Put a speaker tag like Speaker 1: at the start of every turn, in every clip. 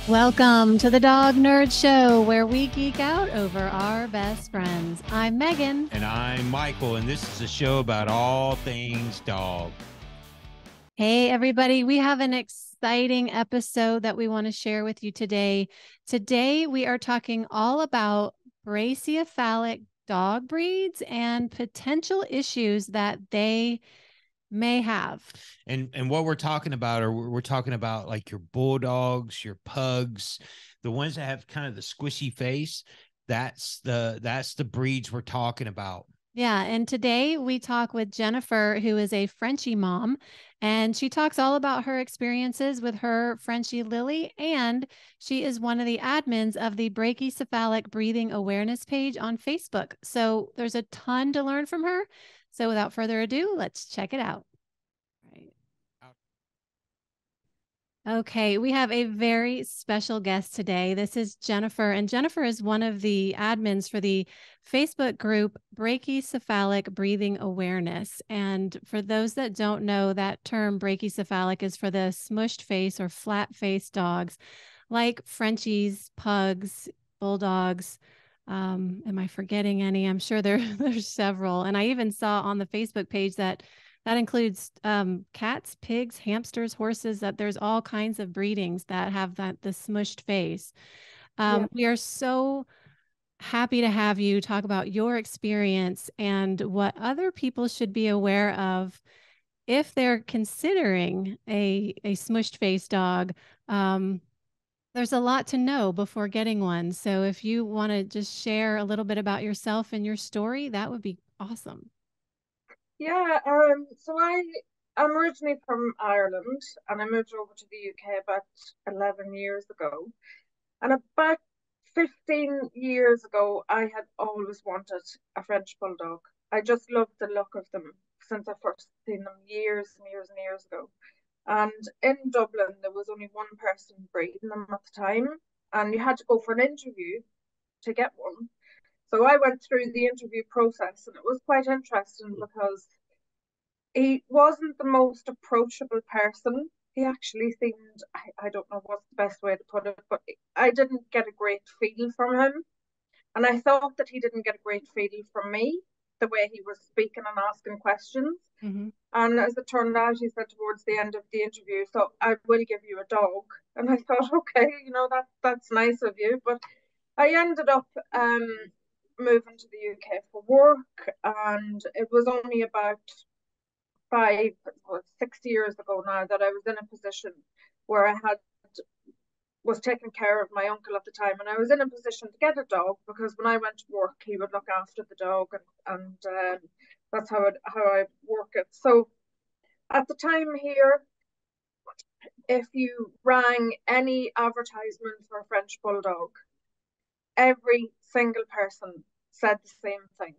Speaker 1: Welcome to the Dog Nerd Show, where we geek out over our best friends. I'm Megan.
Speaker 2: And I'm Michael, and this is a show about all things dog.
Speaker 1: Hey, everybody. We have an exciting episode that we want to share with you today. Today, we are talking all about Brachycephalic dog breeds and potential issues that they may have.
Speaker 2: And what we're talking about, or we're talking about like your bulldogs, your pugs, the ones that have kind of the squishy face. That's the breeds we're talking about.
Speaker 1: Yeah, and today we talk with Jennifer, who is a Frenchie mom, and she talks all about her experiences with her Frenchie Lily, and she is one of the admins of the Brachycephalic Breathing Awareness page on Facebook. So there's a ton to learn from her. So without further ado, let's check it out. Right. Okay, we have a very special guest today. This is Jennifer, and Jennifer is one of the admins for the Facebook group Brachycephalic Breathing Awareness. And for those that don't know, that term brachycephalic is for the smushed face or flat face dogs like Frenchies, Pugs, Bulldogs. Am I forgetting any? I'm sure there's several. And I even saw on the Facebook page that includes cats, pigs, hamsters, horses, that there's all kinds of breedings that have the smushed face. We are so happy to have you talk about your experience and what other people should be aware of if they're considering a smushed face dog. There's a lot to know before getting one. So if you want to just share a little bit about yourself and your story, that would be awesome.
Speaker 3: Yeah, so I'm originally from Ireland and I moved over to the UK about 11 years ago. And about 15 years ago, I had always wanted a French Bulldog. I just loved the look of them since I first seen them years and years and years ago. And in Dublin, there was only one person breeding them at the time, and you had to go for an interview to get one. So I went through the interview process, and it was quite interesting because he wasn't the most approachable person. He actually seemed, I don't know what's the best way to put it, but I didn't get a great feel from him. And I thought that he didn't get a great feel from me, the way he was speaking and asking questions.
Speaker 1: Mm-hmm.
Speaker 3: And as it turned out, he said towards the end of the interview, so I will give you a dog. And I thought, okay, that's nice of you. But I ended up moving to the UK for work, and it was only about 6 years ago now that I was in a position where I was taking care of my uncle at the time, and I was in a position to get a dog because when I went to work, he would look after the dog, and that's how I work it. So at the time here, if you rang any advertisement for a French Bulldog, every single person said the same thing.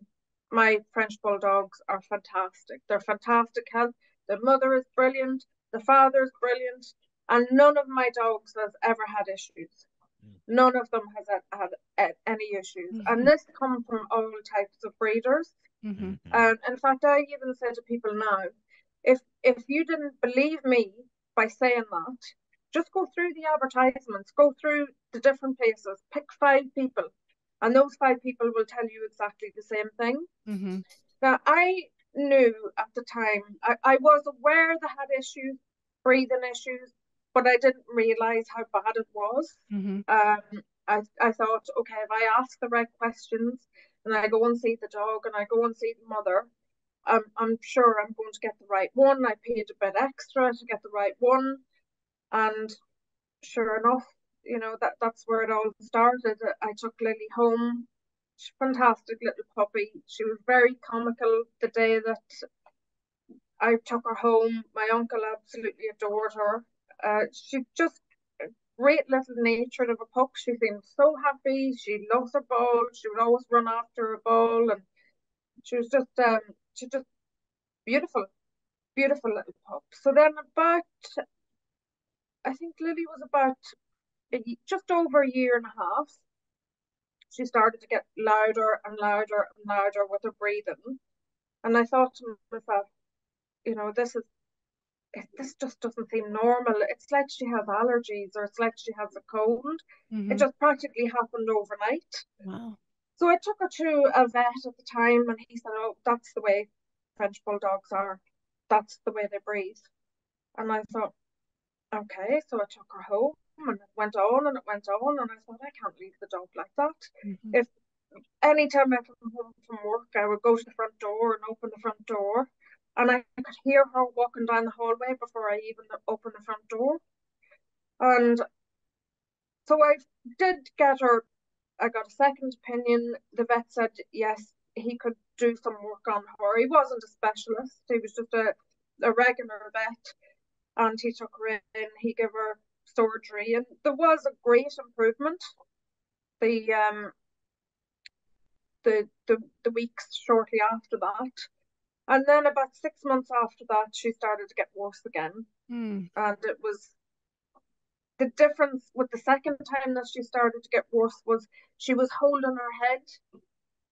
Speaker 3: My French Bulldogs are fantastic. They're fantastic health. The mother is brilliant. The father is brilliant. And none of my dogs has ever had issues. None of them has had any issues.
Speaker 1: Mm-hmm.
Speaker 3: And this comes from all types of breeders.
Speaker 1: Mm-hmm.
Speaker 3: And in fact, I even say to people now, if you didn't believe me by saying that, just go through the advertisements, go through the different places, pick 5 people, and those 5 people will tell you exactly the same thing.
Speaker 1: Mm-hmm.
Speaker 3: Now, I knew at the time, I was aware they had issues, breathing issues, but I didn't realize how bad it was.
Speaker 1: Mm-hmm.
Speaker 3: I thought, okay, if I ask the right questions and I go and see the dog and I go and see the mother, I'm sure I'm going to get the right one. I paid a bit extra to get the right one. And sure enough, that's where it all started. I took Lily home. Fantastic little puppy. She was very comical the day that I took her home. My uncle absolutely adored her. She just a great little natured of a pup. She seemed so happy. She loves her ball. She would always run after her ball, and she just beautiful, beautiful little pup. So then I think Lily was about just over a year and a half. She started to get louder and louder and louder with her breathing. And I thought to myself, this is this just doesn't seem normal. It's like she has allergies, or it's like she has a cold. It
Speaker 1: Mm-hmm.
Speaker 3: just practically happened overnight.
Speaker 1: Wow.
Speaker 3: So I took her to a vet at the time, and he said, "Oh, that's the way French Bulldogs are. That's the way they breathe." And I thought, okay. So I took her home, and it went on and it went on. And I thought, I can't leave the dog like that.
Speaker 1: Mm-hmm.
Speaker 3: If anytime I come home from work, I would go to the front door and open the front door, and I could hear her walking down the hallway before I even opened the front door. And so I did get her. I got a second opinion. The vet said yes, he could do some work on her. He wasn't a specialist; he was just a regular vet, and he took her in. He gave her surgery, and there was a great improvement. The the weeks shortly after that. And then about 6 months after that, she started to get worse again.
Speaker 1: Mm.
Speaker 3: And it was the difference with the second time that she started to get worse was she was holding her head.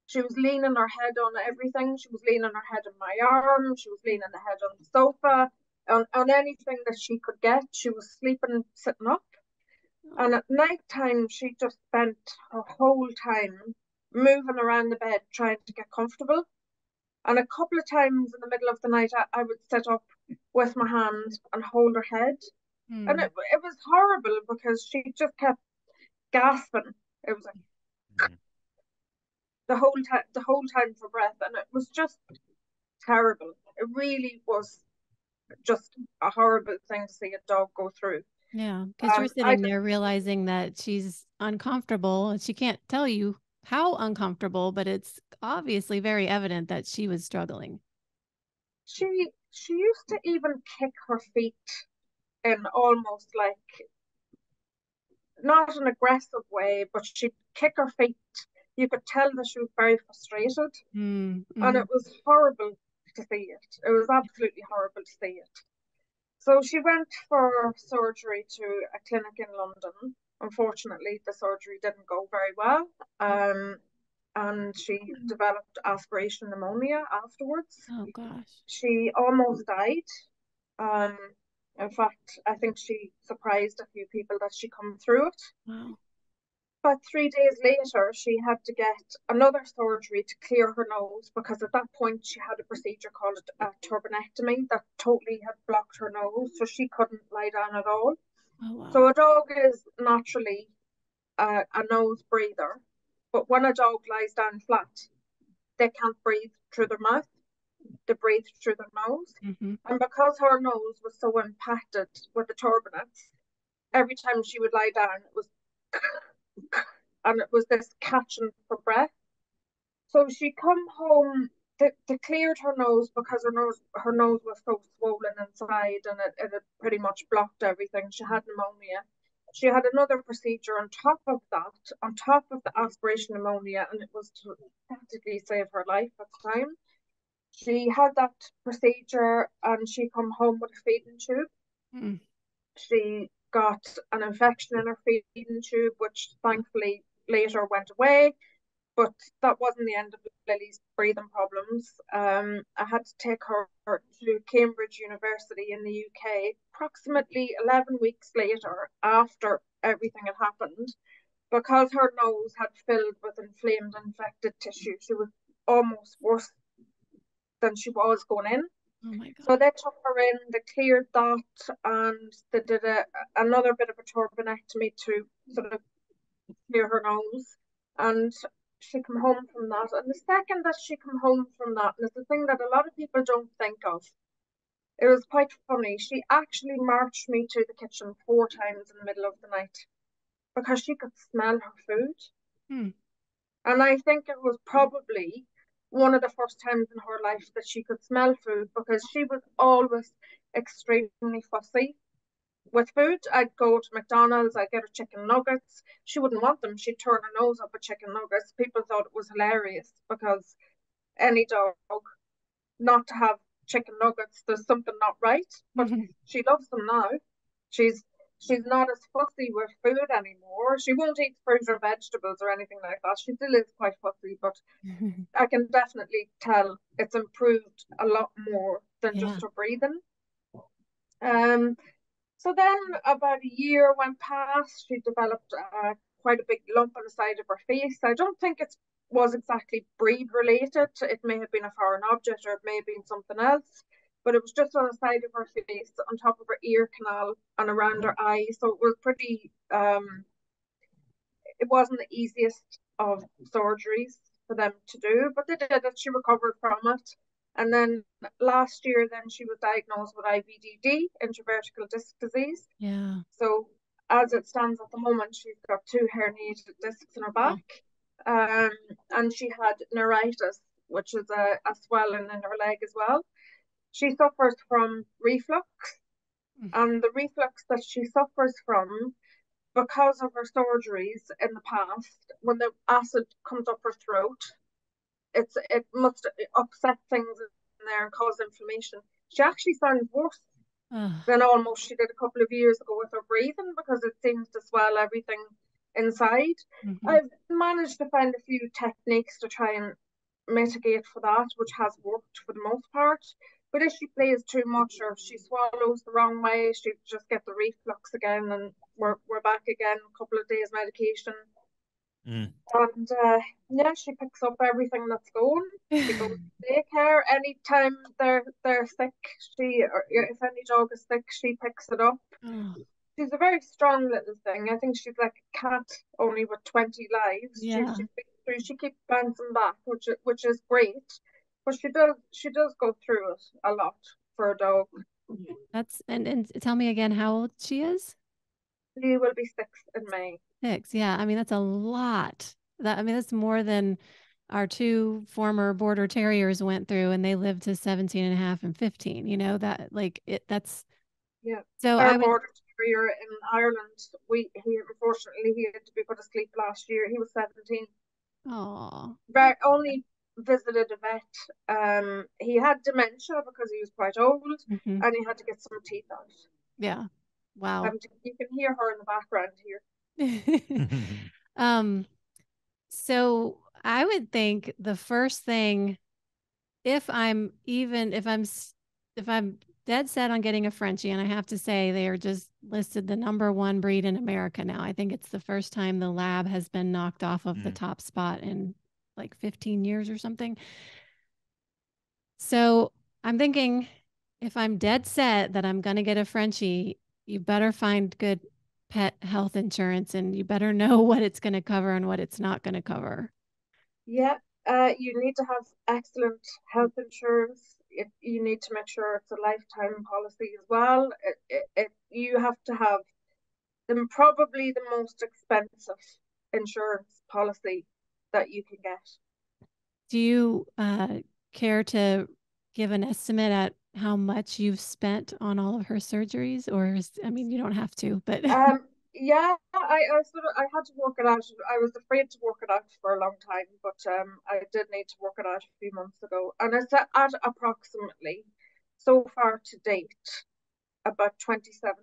Speaker 3: She was leaning her head on everything. She was leaning her head on my arm. She was leaning her head on the sofa, on anything that she could get. She was sleeping sitting up. And at night time, she just spent her whole time moving around the bed trying to get comfortable. And a couple of times in the middle of the night, I would sit up with my hand and hold her head.
Speaker 1: Mm.
Speaker 3: And it was horrible because she just kept gasping. It was like the whole time for breath. And it was just terrible. It really was just a horrible thing to see a dog go through.
Speaker 1: Yeah, because you're
Speaker 3: I
Speaker 1: sitting there realizing that she's uncomfortable and she can't tell you how uncomfortable, but it's obviously very evident that she was struggling.
Speaker 3: she used to even kick her feet in almost like not an aggressive way, but she'd kick her feet. You could tell that she was very frustrated, and it was horrible to see it. It was absolutely horrible to see it. So she went for surgery to a clinic in London. Unfortunately, the surgery didn't go very well, and she developed aspiration pneumonia afterwards.
Speaker 1: Oh gosh.
Speaker 3: She almost died. Um, in fact, I think she surprised a few people that she come through it.
Speaker 1: Wow.
Speaker 3: But 3 days later, she had to get another surgery to clear her nose because at that point she had a procedure called a turbinectomy that totally had blocked her nose, so she couldn't lie down at all.
Speaker 1: Oh wow.
Speaker 3: So a dog is naturally a nose breather, but when a dog lies down flat, they can't breathe through their mouth. They breathe through their nose. And because her nose was so impacted with the turbinates, every time she would lie down, it was and it was this catching for breath. So she come home. They cleared her nose because her nose was so swollen inside, and it had pretty much blocked everything. She had pneumonia. She had another procedure on top of that, on top of the aspiration pneumonia, and it was to practically save her life at the time. She had that procedure, and she come home with a feeding tube. She got an infection in her feeding tube, which thankfully later went away. But that wasn't the end of Lily's breathing problems. I had to take her to Cambridge University in the UK approximately 11 weeks later after everything had happened, because her nose had filled with inflamed, infected tissue. She was almost worse than she was going in.
Speaker 1: Oh my God.
Speaker 3: So they took her in, they cleared that, and they did another bit of a turbinectomy to sort of clear her nose. And she came home from that. And the second that she came home from that, and it's the thing that a lot of people don't think of, it was quite funny. She actually marched me to the kitchen 4 times in the middle of the night because she could smell her food. And I think it was probably one of the first times in her life that she could smell food, because she was always extremely fussy with food. I'd go to McDonald's, I'd get her chicken nuggets. She wouldn't want them. She'd turn her nose up at chicken nuggets. People thought it was hilarious because any dog not to have chicken nuggets, there's something not right. But she loves them now. She's not as fussy with food anymore. She won't eat fruit or vegetables or anything like that. She still is quite fussy, but I can definitely tell it's improved a lot more than just her breathing. So then about a year went past. She developed quite a big lump on the side of her face. I don't think it was exactly breed related. It may have been a foreign object or it may have been something else, but it was just on the side of her face, on top of her ear canal and around her eye. So it was pretty, it wasn't the easiest of surgeries for them to do, but they did it. She recovered from it. And then last year, then she was diagnosed with IVDD, intravertebral disc disease.
Speaker 1: Yeah.
Speaker 3: So as it stands at the moment, she's got 2 herniated discs in her back, and she had neuritis, which is a swelling in her leg as well. She suffers from reflux, and the reflux that she suffers from, because of her surgeries in the past, when the acid comes up her throat, it must upset things in there and cause inflammation. She actually sounds worse than almost she did a couple of years ago with her breathing, because it seems to swell everything inside. I've managed to find a few techniques to try and mitigate for that, which has worked for the most part. But if she plays too much or if she swallows the wrong way, she just get the reflux again, and we're back again. A couple of days medication, and yeah, she picks up everything that's going. She goes to daycare anytime they're sick. Or if any dog is sick, she picks it up. She's a very strong little thing. I think she's like a cat, only with 20 lives.
Speaker 1: Yeah.
Speaker 3: She keeps bouncing back, which is great. But she does go through it a lot for a dog.
Speaker 1: That's and tell me again how old she is.
Speaker 3: She will be 6 in May.
Speaker 1: 6, yeah. I mean, that's a lot. That's more than our 2 former border terriers went through, and they lived to 17 and a half and 15. You know, that like that's
Speaker 3: yeah.
Speaker 1: So
Speaker 3: our border terrier in Ireland, he unfortunately had to be put to sleep last year. He was 17.
Speaker 1: Oh.
Speaker 3: But only visited a vet. He had dementia because he was quite old, and he had to get some teeth out.
Speaker 1: Yeah. Wow.
Speaker 3: You can hear her in the background here.
Speaker 1: So I would think the first thing, if I'm dead set on getting a Frenchie, and I have to say they are just listed the #1 breed in America now. I think it's the first time the lab has been knocked off of the top spot in like 15 years or something. So I'm thinking, if I'm dead set that I'm going to get a Frenchie, you better find good pet health insurance, and you better know what it's going to cover and what it's not going to cover.
Speaker 3: Yeah, you need to have excellent health insurance. You need to make sure it's a lifetime policy as well. You have to have probably the most expensive insurance policy that you can get.
Speaker 1: Do you care to give an estimate at how much you've spent on all of her surgeries? Or you don't have to, but
Speaker 3: yeah, I had to work it out. I was afraid to work it out for a long time, but I did need to work it out a few months ago, and it's at approximately, so far to date, about £27,000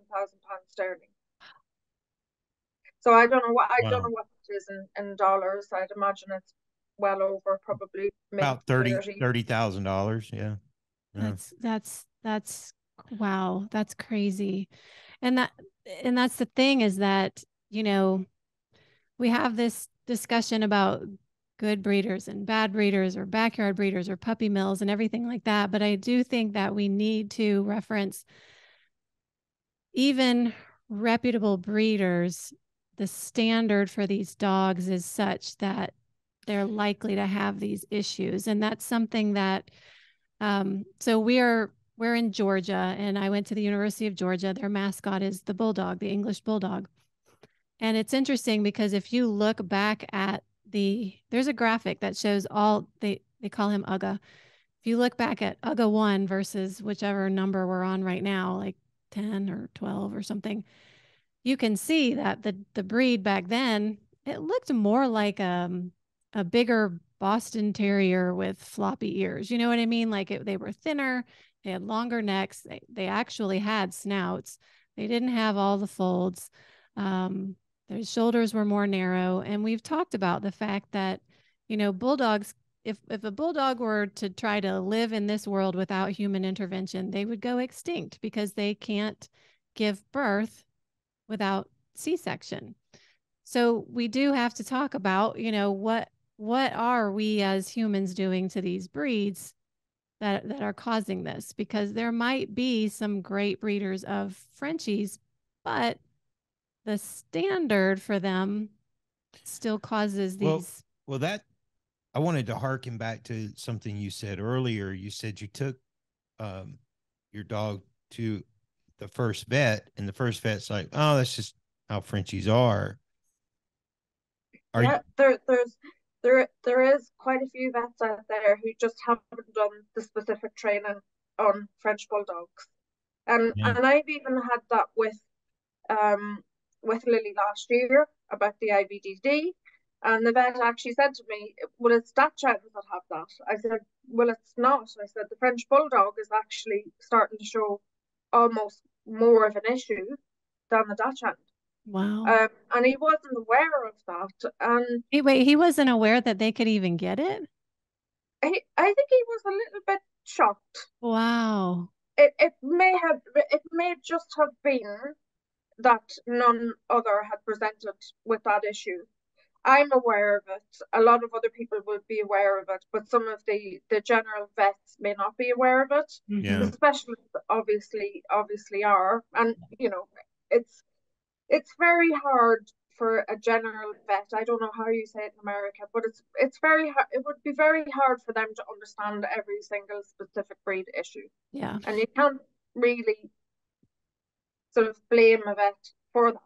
Speaker 3: sterling. So I don't know what it is in dollars. I'd imagine it's well over, probably
Speaker 2: about $30,000. Yeah.
Speaker 1: That's wow, that's crazy. And that's the thing, is that, we have this discussion about good breeders and bad breeders, or backyard breeders, or puppy mills and everything like that. But I do think that we need to reference even reputable breeders. The standard for these dogs is such that they're likely to have these issues. And that's something that, so we're in Georgia, and I went to the University of Georgia. Their mascot is the bulldog, the English bulldog. And it's interesting because if you look back at there's a graphic that shows they call him UGA. If you look back at UGA 1 versus whichever number we're on right now, like 10 or 12 or something, you can see that the breed back then, it looked more like a bigger Boston Terrier with floppy ears. You know what I mean? Like they were thinner, they had longer necks, they actually had snouts, they didn't have all the folds. Their shoulders were more narrow. And we've talked about the fact that, bulldogs if a bulldog were to try to live in this world without human intervention, they would go extinct because they can't give birth without C-section. So we do have to talk about, what are we as humans doing to these breeds that are causing this? Because there might be some great breeders of Frenchies, but the standard for them still causes these.
Speaker 2: Well, that I wanted to harken back to something you said earlier. You said you took your dog to the first vet, and the first vet's like, "Oh, that's just how Frenchies are."
Speaker 3: Yeah, there is quite a few vets out there who just haven't done the specific training on French Bulldogs. And
Speaker 2: Yeah.
Speaker 3: and I've even had that with Lily last year about the IBDD. And the vet actually said to me, well, it's Dachshunds that have that. I said, well, it's not. I said, the French Bulldog is actually starting to show almost more of an issue than the Dachshund.
Speaker 1: Wow.
Speaker 3: And he wasn't aware of that. And
Speaker 1: Wait, he wasn't aware that they could even get it?
Speaker 3: I think he was a little bit shocked.
Speaker 1: Wow.
Speaker 3: It may just have been that none other had presented with that issue. I'm aware of it. A lot of other people will be aware of it, but some of the general vets may not be aware of it.
Speaker 2: Yeah.
Speaker 3: The specialists obviously are, and it's very hard for a general vet. I don't know how you say it in America, but it's very hard. It would be very hard for them to understand every single specific breed issue.
Speaker 1: Yeah.
Speaker 3: And you can't really sort of blame a vet for that,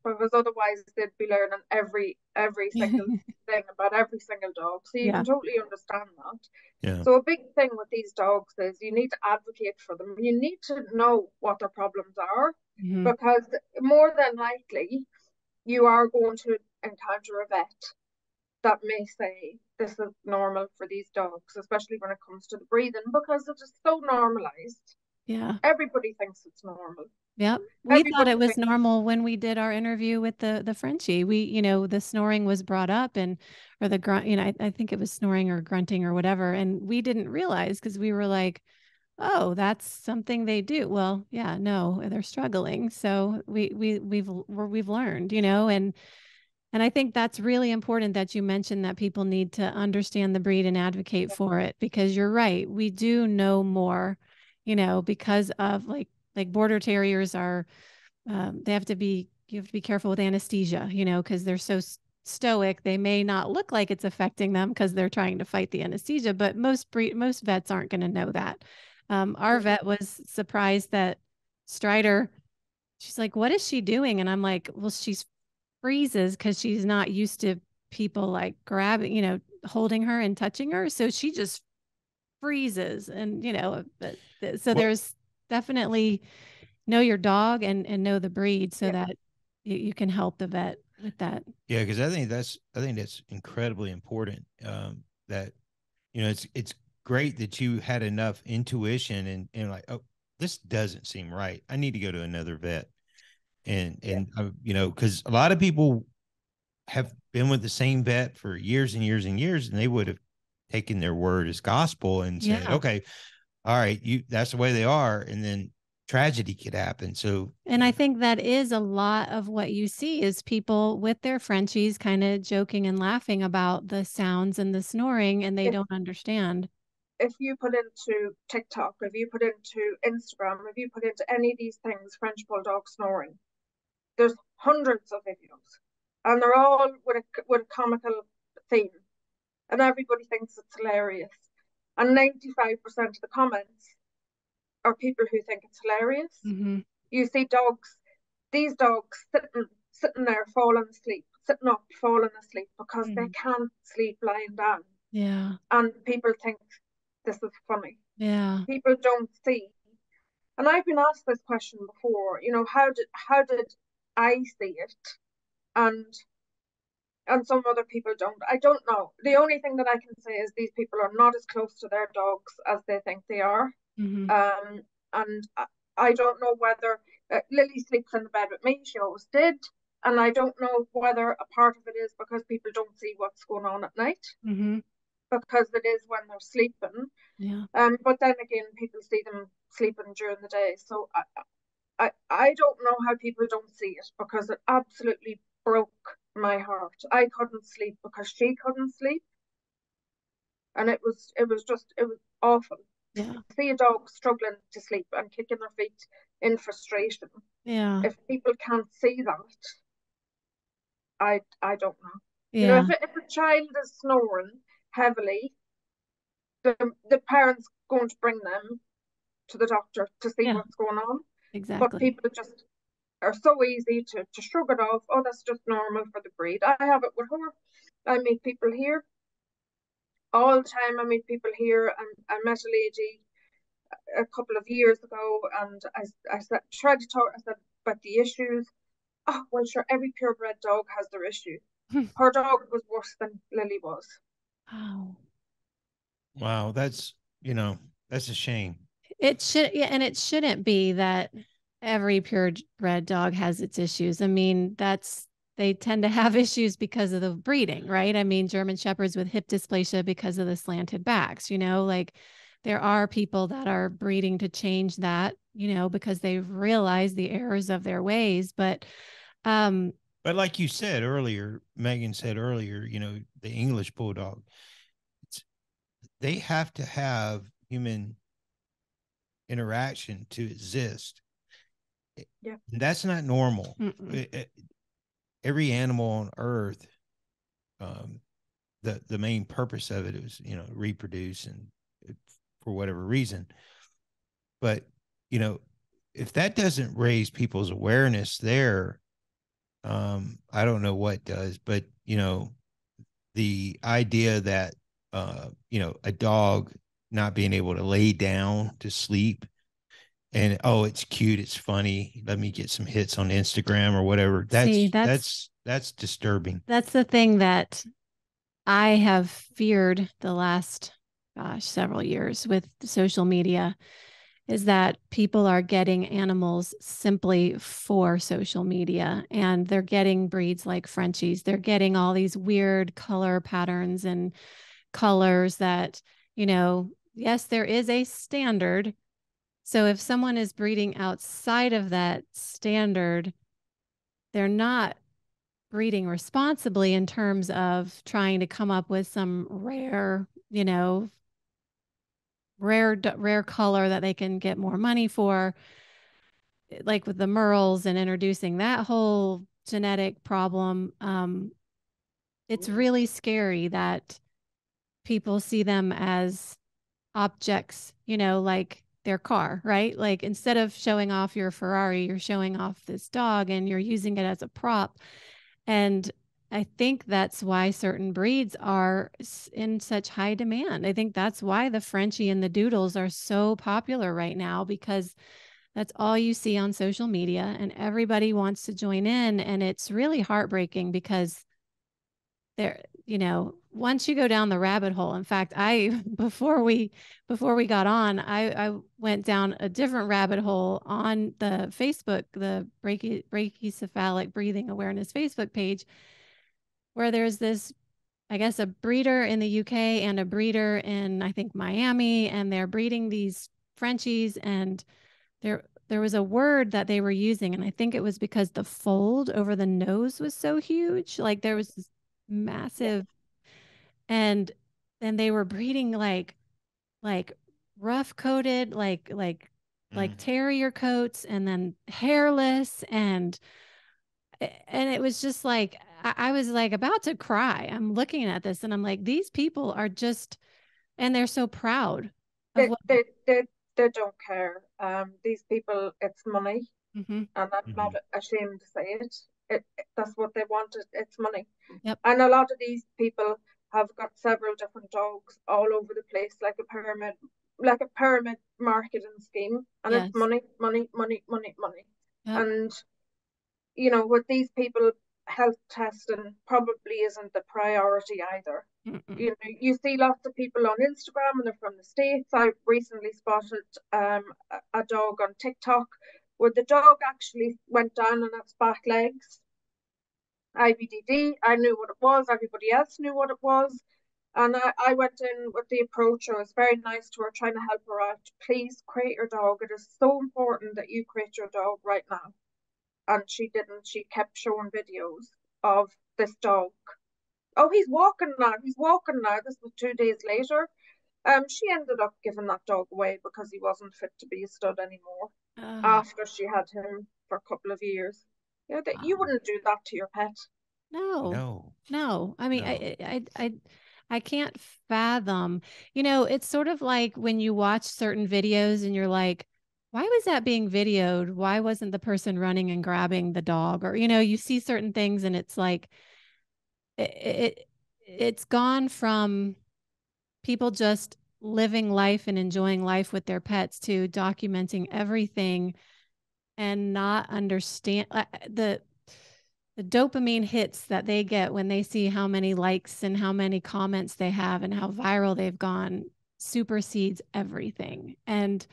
Speaker 3: because otherwise they'd be learning every single thing about every single dog. So you can totally understand that.
Speaker 2: Yeah.
Speaker 3: So a big thing with these dogs is you need to advocate for them. You need to know what their problems are, because more than likely you are going to encounter a vet that may say this is normal for these dogs, especially when it comes to the breathing, because it is so normalized.
Speaker 1: Yeah.
Speaker 3: Everybody thinks it's normal.
Speaker 1: Yep. We thought it was normal when we did our interview with the Frenchie. We, the snoring was brought up or the grunt, I think it was snoring or grunting or whatever. And we didn't realize because we were like, oh, that's something they do. Well, yeah, no, they're struggling. So we've learned, and I think that's really important that you mentioned that people need to understand the breed and advocate for it, because you're right. We do know more, because of like border terriers are, you have to be careful with anesthesia, because they're so stoic. They may not look like it's affecting them because they're trying to fight the anesthesia, but most vets aren't going to know that. Our vet was surprised that Strider, she's like, what is she doing? And I'm like, well, she's freezes because she's not used to people like grabbing, holding her and touching her. So she just freezes. And, so there's definitely know your dog and know the breed so that you can help the vet with that.
Speaker 2: Yeah, because I think that's incredibly important. That it's great that you had enough intuition and like, oh, this doesn't seem right. I need to go to another vet. And because a lot of people have been with the same vet for years and years and years, and they would have taken their word as gospel and said, okay, all right, that's the way they are. And then tragedy could happen. So,
Speaker 1: and I think that is a lot of what you see is people with their Frenchies kind of joking and laughing about the sounds and the snoring, and they don't understand.
Speaker 3: If you put into TikTok, if you put into Instagram, if you put into any of these things, French Bulldog snoring, there's hundreds of videos, and they're all with a comical theme, and everybody thinks it's hilarious. And 95% of the comments are people who think it's hilarious. You see these dogs sitting there falling asleep, sitting up falling asleep because they can't sleep lying down.
Speaker 1: Yeah.
Speaker 3: And people think this is funny.
Speaker 1: Yeah.
Speaker 3: People don't see. And I've been asked this question before, how did I see it? And some other people don't. I don't know. The only thing that I can say is these people are not as close to their dogs as they think they are. And I don't know whether Lily sleeps in the bed with me. She always did. And I don't know whether a part of it is because people don't see what's going on at night. because it is when they're sleeping.
Speaker 1: Yeah.
Speaker 3: But then again, people see them sleeping during the day. So I don't know how people don't see it, because it absolutely broke my heart. I couldn't sleep because she couldn't sleep, and it was awful
Speaker 1: Yeah.
Speaker 3: to see a dog struggling to sleep and kicking their feet in frustration.
Speaker 1: Yeah.
Speaker 3: If people can't see that, I don't know. You know,
Speaker 1: Yeah.
Speaker 3: if a child is snoring heavily, the parents going to bring them to the doctor to see
Speaker 1: Yeah.
Speaker 3: what's going on. But
Speaker 1: Exactly.
Speaker 3: people just are so easy to shrug it off. Oh, that's just normal for the breed. I have it with her. I meet people here all the time. I meet people here, and I met a lady a couple of years ago, and I said, tried to talk. I said about the issues. Oh, well, sure, every purebred dog has their issue. Her dog was worse than Lily was.
Speaker 1: Wow.
Speaker 2: Wow, that's that's a shame.
Speaker 1: It should, yeah, and it shouldn't be that every purebred dog has its issues. I mean, they tend to have issues because of the breeding, right? I mean, German shepherds with hip dysplasia because of the slanted backs, like there are people that are breeding to change that, because they've realized the errors of their ways.
Speaker 2: But like you said earlier, Megan said earlier, the English bulldog, they have to have human interaction to exist.
Speaker 3: Yeah.
Speaker 2: And that's not normal. Every animal on earth, the main purpose of it is, reproduce and for whatever reason. But, if that doesn't raise people's awareness there, I don't know what does. But, the idea that, a dog not being able to lay down to sleep and, oh, it's cute, it's funny, let me get some hits on Instagram or whatever.
Speaker 1: See,
Speaker 2: That's disturbing.
Speaker 1: That's the thing that I have feared the last, several years with social media, is that people are getting animals simply for social media, and they're getting breeds like Frenchies. They're getting all these weird color patterns and colors that, yes, there is a standard. So if someone is breeding outside of that standard, they're not breeding responsibly in terms of trying to come up with some rare color that they can get more money for, like with the merles and introducing that whole genetic problem. It's really scary that people see them as objects, like their car, right? Like instead of showing off your Ferrari, you're showing off this dog and you're using it as a prop. And I think that's why certain breeds are in such high demand. I think that's why the Frenchie and the Doodles are so popular right now, because that's all you see on social media and everybody wants to join in. And it's really heartbreaking because there, once you go down the rabbit hole, in fact, before we got on, I went down a different rabbit hole on the Facebook, the Brachycephalic Breathing Awareness Facebook page, where there's this, I guess, a breeder in the UK and a breeder in, I think, Miami, and they're breeding these Frenchies, and there was a word that they were using, and I think it was because the fold over the nose was so huge. Like there was this massive, and then they were breeding like rough coated, like terrier coats, and then hairless, and it was just like I was like about to cry. I'm looking at this and I'm like, these people are just, and they're so proud of
Speaker 3: They
Speaker 1: what.
Speaker 3: they they, they don't care. These people, it's money,
Speaker 1: Mm-hmm.
Speaker 3: and I'm not ashamed to say it. That's what they want. It's money.
Speaker 1: Yep.
Speaker 3: And a lot of these people have got several different dogs all over the place, like a pyramid marketing scheme, and
Speaker 1: Yes.
Speaker 3: it's money, money, money, money, money.
Speaker 1: Yep.
Speaker 3: And with these people, health testing probably isn't the priority either.
Speaker 1: Mm-mm.
Speaker 3: You see lots of people on Instagram and they're from the States. I recently spotted a dog on TikTok where the dog actually went down on its back legs. IBDD, I knew what it was, everybody else knew what it was. And I went in with the approach. I was very nice to her, trying to help her out. Please crate your dog. It is so important that you crate your dog right now. And she didn't. She kept showing videos of this dog. Oh, he's walking now. He's walking now. This was 2 days later. She ended up giving that dog away because he wasn't fit to be a stud anymore after she had him for a couple of years. You know, that you wouldn't do that to your pet.
Speaker 1: No. I mean, I can't fathom, it's sort of like when you watch certain videos and you're like, why was that being videoed? Why wasn't the person running and grabbing the dog? Or, you see certain things and it's like, it's gone from people just living life and enjoying life with their pets to documenting everything and not understand the dopamine hits that they get when they see how many likes and how many comments they have and how viral they've gone supersedes everything. And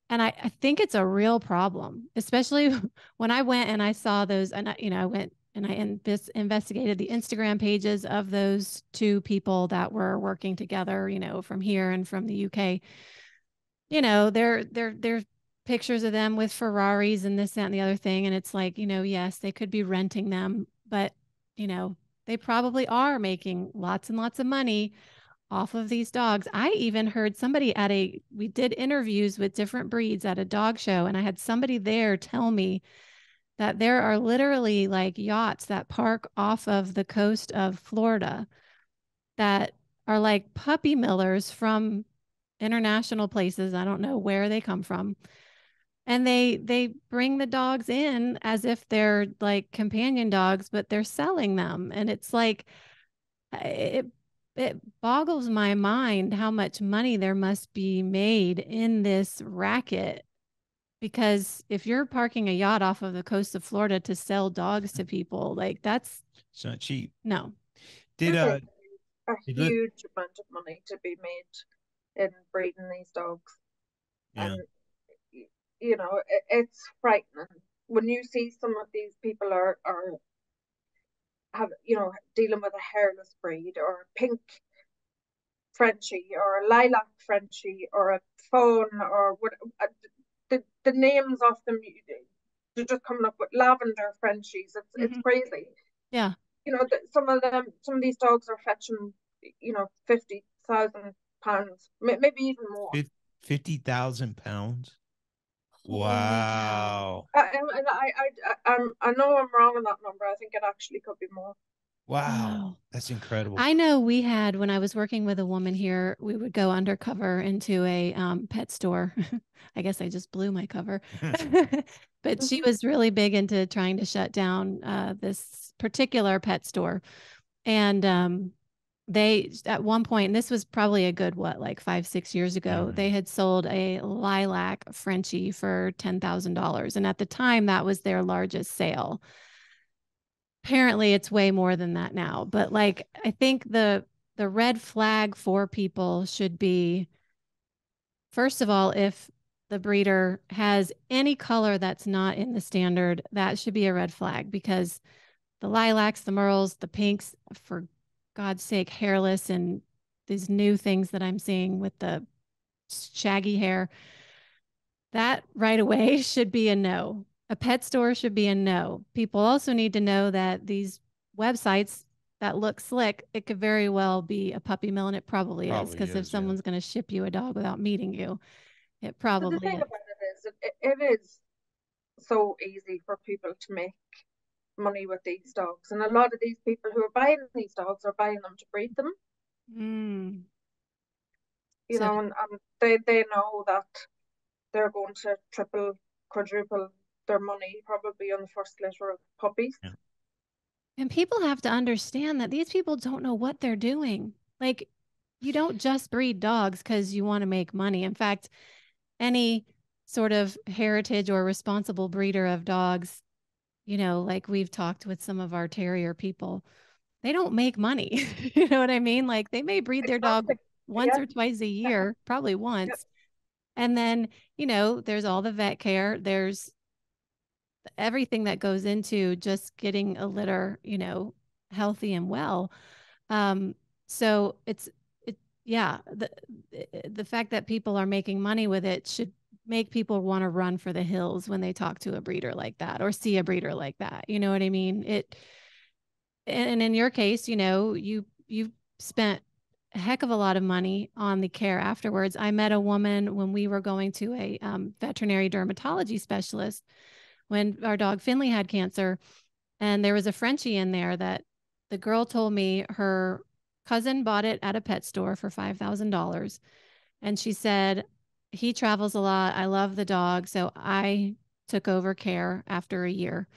Speaker 1: I think it's a real problem, especially when I went and I saw those, and I went and I investigated the Instagram pages of those two people that were working together, from here and from the UK. They're pictures of them with Ferraris and this, that, and the other thing. And it's like, yes, they could be renting them, but, they probably are making lots and lots of money off of these dogs. I even heard somebody we did interviews with different breeds at a dog show, and I had somebody there tell me that there are literally like yachts that park off of the coast of Florida that are like puppy millers from international places. I don't know where they come from. And they bring the dogs in as if they're like companion dogs, but they're selling them. And it's like, it boggles my mind how much money there must be made in this racket. Because if you're parking a yacht off of the coast of Florida to sell dogs to people, like it's
Speaker 2: not cheap.
Speaker 1: No.
Speaker 3: There's a huge amount of money to be made in breeding these dogs.
Speaker 2: Yeah.
Speaker 3: And it's frightening when you see some of these people are dealing with a hairless breed or a pink Frenchie or a lilac Frenchie or a fawn or what the names of them, they're just coming up with lavender Frenchies. It's crazy.
Speaker 1: Yeah.
Speaker 3: Some of these dogs are fetching, £50,000, maybe even more.
Speaker 2: 50,000 pounds. Wow.
Speaker 3: I know I'm wrong on that number. I think it actually could be more.
Speaker 2: Wow. That's incredible.
Speaker 1: I know when I was working with a woman here, we would go undercover into a pet store. I guess I just blew my cover. But she was really big into trying to shut down this particular pet store. And they, at one point, and this was probably a good, like 5-6 years ago, they had sold a lilac Frenchie for $10,000. And at the time, that was their largest sale. Apparently it's way more than that now, but like, I think the red flag for people should be, first of all, if the breeder has any color that's not in the standard, that should be a red flag, because the lilacs, the merles, the pinks, for God's sake, hairless, and these new things that I'm seeing with the shaggy hair, that right away should be a no. A pet store should be a no. People also need to know that these websites that look slick, it could very well be a puppy mill, and it probably is, because if someone's going to ship you a dog without meeting you, it probably
Speaker 3: the thing
Speaker 1: is.
Speaker 3: about it is, it is so easy for people to make money with these dogs, and a lot of these people who are buying these dogs are buying them to breed them. And they know that they're going to triple, quadruple their money probably on the first litter of puppies.
Speaker 2: Yeah.
Speaker 1: And people have to understand that these people don't know what they're doing. Like, you don't just breed dogs because you want to make money. In fact, any sort of heritage or responsible breeder of dogs, like we've talked with some of our terrier people, they don't make money. You know what I mean? Like, they may breed their dog once or twice a year, probably once. Yep. And then, there's all the vet care. There's everything that goes into just getting a litter, healthy and well. So yeah, the fact that people are making money with it should make people want to run for the hills when they talk to a breeder like that or see a breeder like that. You know what I mean? And in your case, you spent a heck of a lot of money on the care afterwards. I met a woman when we were going to a veterinary dermatology specialist when our dog Finley had cancer, and there was a Frenchie in there that the girl told me her cousin bought it at a pet store for $5,000. And she said, he travels a lot. I love the dog. So I took over care after a year.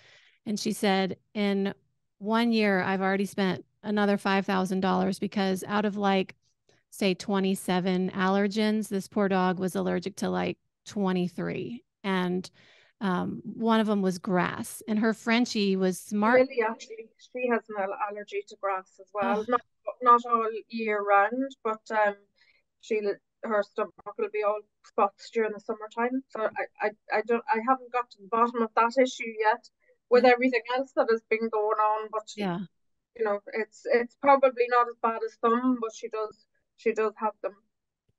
Speaker 1: And she said, in 1 year, I've already spent another $5,000 because out of like, say, 27 allergens, this poor dog was allergic to like 23. And one of them was grass. And her Frenchie was smart.
Speaker 3: Lily, actually, she has an allergy to grass as well.
Speaker 1: Oh,
Speaker 3: Not all year round, but she her stomach will be all spots during the summertime. So I haven't got to the bottom of that issue yet with
Speaker 1: yeah.
Speaker 3: everything else that has been going on. But
Speaker 1: Yeah.
Speaker 3: it's probably not as bad as some, but she does have them.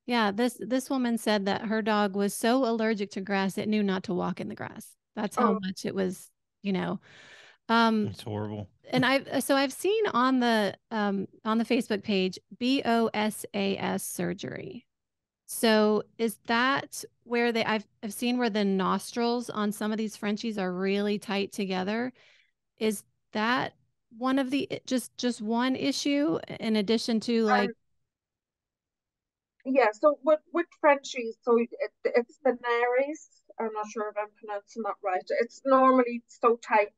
Speaker 1: Yeah, this woman said that her dog was so allergic to grass it knew not to walk in the grass. That's how
Speaker 3: Oh,
Speaker 1: much it was, you know. Um,
Speaker 2: It's horrible.
Speaker 1: and I've seen on the Facebook page BOSAS surgery. So is that where I've seen where the nostrils on some of these Frenchies are really tight together? Is that one of the just one issue in addition to like
Speaker 3: yeah. So with Frenchies, so it's the nares. I'm not sure if I'm pronouncing that right. It's normally so tight.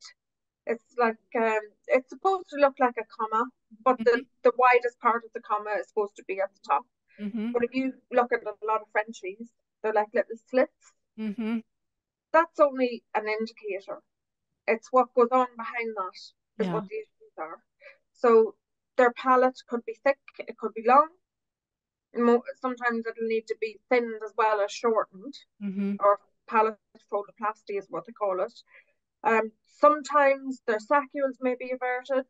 Speaker 3: It's like it's supposed to look like a comma, but
Speaker 1: Mhm,
Speaker 3: the widest part of the comma is supposed to be at the top.
Speaker 1: mhm,
Speaker 3: But if you look at a lot of Frenchies, they're like little slits.
Speaker 1: mhm,
Speaker 3: That's only an indicator. It's what goes on behind that is
Speaker 1: yeah,
Speaker 3: what the issues are. So their palate could be thick, it could be long. Sometimes it'll need to be thinned as well as shortened,
Speaker 1: mhm,
Speaker 3: or palate photoplasty is what they call it. Sometimes their saccules may be averted,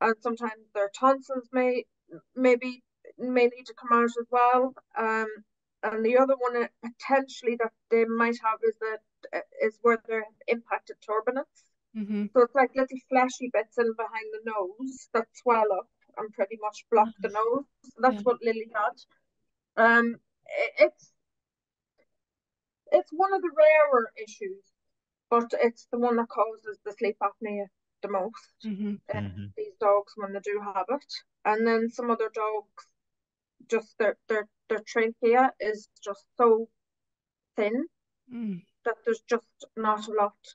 Speaker 3: and sometimes their tonsils maybe may need to come out as well. And the other one potentially that they might have is where they're impacted turbinates.
Speaker 1: mhm.
Speaker 3: So it's like little fleshy bits in behind the nose that swell up and pretty much block the nose. So
Speaker 1: Yeah.
Speaker 3: that's what Lily had. It's one of the rarer issues, but it's the one that causes the sleep apnea the most.
Speaker 1: Mhm.
Speaker 2: Hmm.
Speaker 3: These dogs when they do have it, and then some other dogs, just their trachea is just so thin
Speaker 1: Mm.
Speaker 3: that there's just not a lot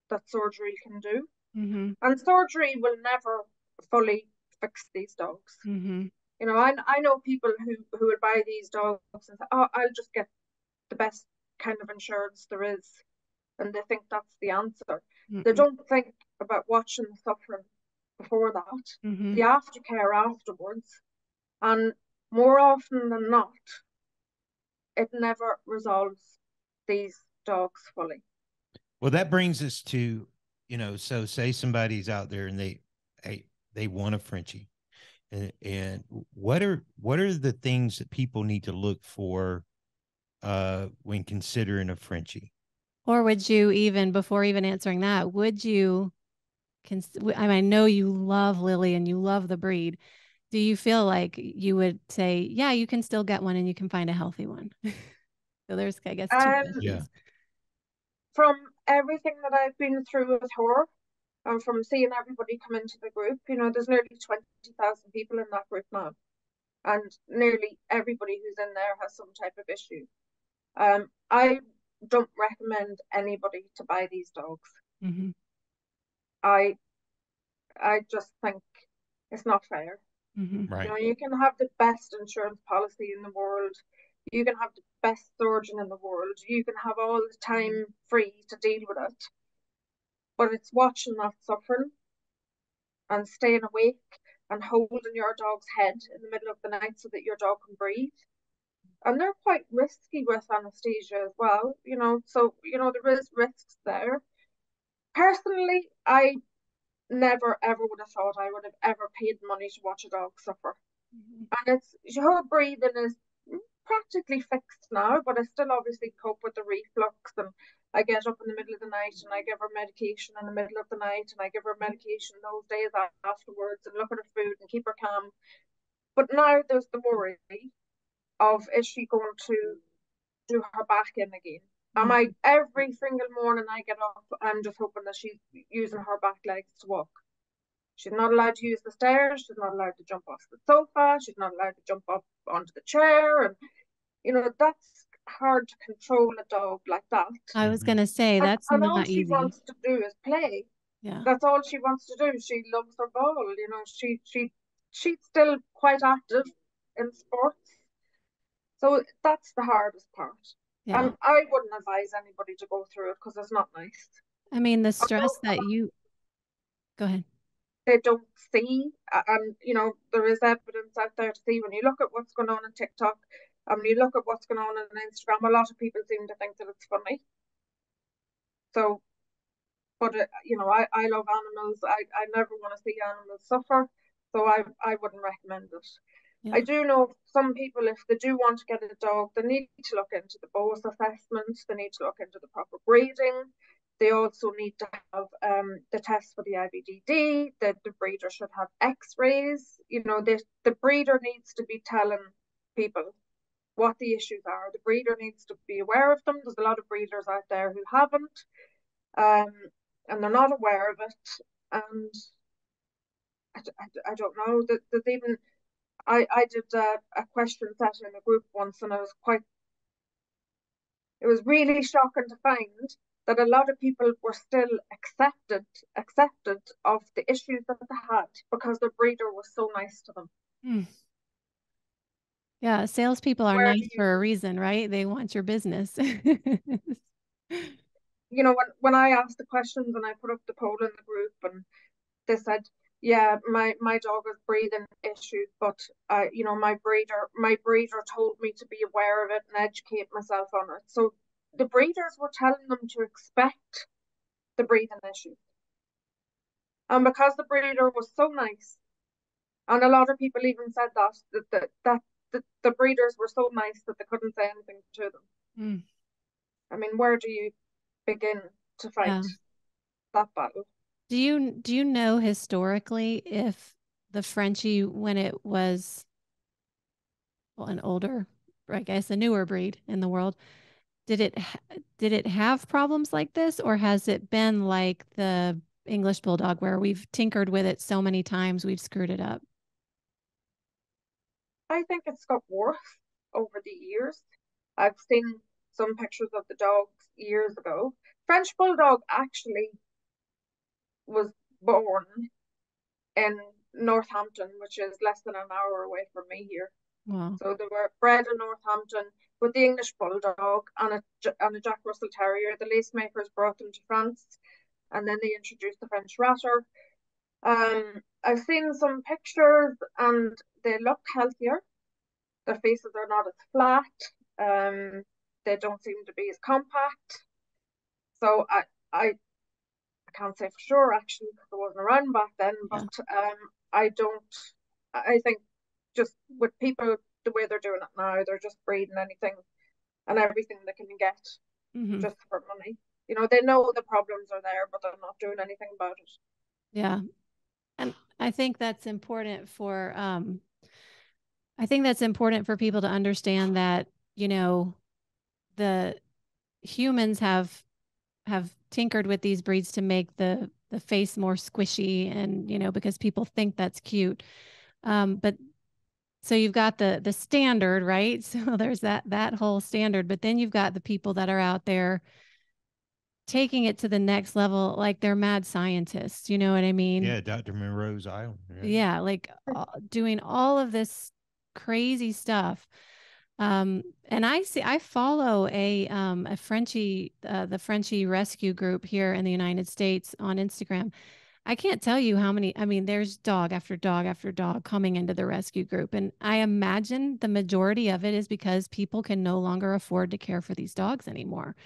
Speaker 3: that surgery can do,
Speaker 1: Mhm.
Speaker 3: and surgery will never fully fix these dogs.
Speaker 1: Mhm.
Speaker 3: I know people who would buy these dogs and say, "Oh, I'll just get the best kind of insurance there is," and they think that's the answer. They
Speaker 1: Mm-mm.
Speaker 3: don't think about watching the suffering before that, the
Speaker 1: Mhm.
Speaker 3: aftercare afterwards, and more often than not, it never resolves these dogs fully.
Speaker 2: Well, that brings us to, so say somebody's out there and they want a Frenchie. And what are the things that people need to look for when considering a Frenchie?
Speaker 1: Or would you even before even answering that, would you I know you love Lily and you love the breed. Do you feel like you would say, yeah, you can still get one and you can find a healthy one? So there's, I guess, two
Speaker 3: Um,
Speaker 2: Yeah.
Speaker 1: questions.
Speaker 3: from everything that I've been through with her, and from seeing everybody come into the group, there's nearly 20,000 people in that group now, and nearly everybody who's in there has some type of issue. I don't recommend anybody to buy these dogs.
Speaker 1: Mm-hmm.
Speaker 3: I I just think it's not fair.
Speaker 1: Mm-hmm.
Speaker 2: Right.
Speaker 3: You can have the best insurance policy in the world. You can have the best surgeon in the world. You can have all the time free to deal with it. But it's watching that suffering and staying awake and holding your dog's head in the middle of the night so that your dog can breathe. And they're quite risky with anesthesia as well, so there is risks there. Personally, I never ever would have thought I would have ever paid money to watch a dog suffer. And her breathing is practically fixed now, but I still obviously cope with the reflux, and I get up in the middle of the night and I give her medication in the middle of the night, and I give her medication those days afterwards, and look at her food and keep her calm. But now there's the worry of, is she going to do her back in again? Am I, every single morning I get up, I'm just hoping that she's using her back legs to walk. She's not allowed to use the stairs. She's not allowed to jump off the sofa. She's not allowed to jump up onto the chair. And, that's hard to control a dog like that.
Speaker 1: I was going to say, that's
Speaker 3: and
Speaker 1: not
Speaker 3: all she
Speaker 1: easy.
Speaker 3: wants to do is play.
Speaker 1: Yeah.
Speaker 3: That's all she wants to do. She loves her ball. She's still quite active in sports. So that's the hardest part.
Speaker 1: Yeah.
Speaker 3: And I wouldn't advise anybody to go through it because it's not nice.
Speaker 1: I mean, the stress that you, go ahead.
Speaker 3: They don't see, and there is evidence out there to see. When you look at what's going on TikTok, and when you look at what's going on Instagram, a lot of people seem to think that it's funny. So, but I love animals. I never want to see animals suffer, so I wouldn't recommend it. Yeah. I do know some people, if they do want to get a dog, they need to look into the BOAS assessments. They need to look into the proper breeding. They also need to have the test for the IBDD. The breeder should have X-rays. The breeder needs to be telling people what the issues are. The breeder needs to be aware of them. There's a lot of breeders out there who haven't, and they're not aware of it. And I don't know. There's even, I did a question set in a group once, and it was really shocking to find that a lot of people were still accepted of the issues that they had because their breeder was so nice to them.
Speaker 1: Yeah, salespeople are nice for a reason, right? They want your business.
Speaker 3: When I asked the questions and I put up the poll in the group, and they said, yeah, my dog has breathing issues, but my breeder told me to be aware of it and educate myself on it. So the breeders were telling them to expect the breathing issues. And because the breeder was so nice, and a lot of people even said that the breeders were so nice that they couldn't say anything to them. I mean, where do you begin to fight that battle?
Speaker 1: Do you know historically if the Frenchie, when it was an older, I guess a newer breed in the world, did it have problems like this, or has it been like the English Bulldog where we've tinkered with it so many times we've screwed it up?
Speaker 3: I think it's got worse over the years. I've seen some pictures of the dogs years ago. French Bulldog actually was born in Northampton, which is less than an hour away from me here.
Speaker 1: Wow.
Speaker 3: So they were bred in Northampton with the English Bulldog and a Jack Russell Terrier. The lace makers brought them to France, and then they introduced the French Ratter. I've seen some pictures and they look healthier. Their faces are not as flat. They don't seem to be as compact. So I can't say for sure actually because I wasn't around back then, but I think just with people the way they're doing it now, they're just breeding anything and everything they can get just for money. They know the problems are there, but they're not doing anything about it.
Speaker 1: Yeah. And I think that's important for people to understand that, the humans have tinkered with these breeds to make the face more squishy, and because people think that's cute. But so you've got the standard, right? So there's that whole standard, but then you've got the people that are out there taking it to the next level, like they're mad scientists. You know what I mean?
Speaker 2: Yeah, Dr. Monroe's Island. Right?
Speaker 1: Yeah, like doing all of this crazy stuff. And I follow a Frenchie, the Frenchie rescue group here in the United States on Instagram. I can't tell you how many, there's dog after dog after dog coming into the rescue group. And I imagine the majority of it is because people can no longer afford to care for these dogs anymore.